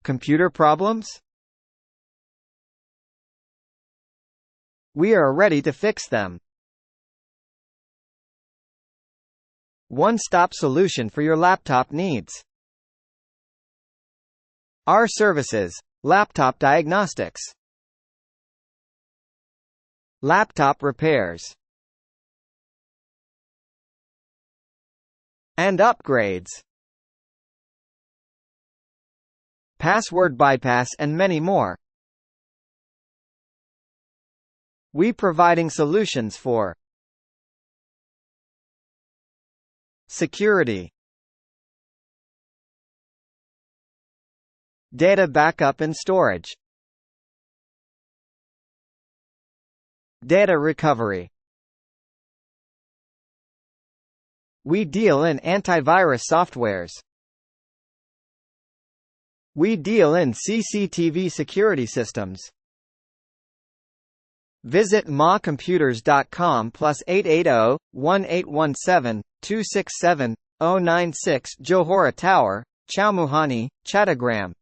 Computer problems? We are ready to fix them. One-stop solution for your laptop needs. Our services: laptop diagnostics, laptop repairs, and upgrades, password bypass, and many more. We providing solutions for security, data backup and storage, data recovery. We deal in antivirus softwares. We deal in CCTV security systems. Visit macomputers.com +880 1817 267 096 Johora Tower, Chowmuhani, Chattagram.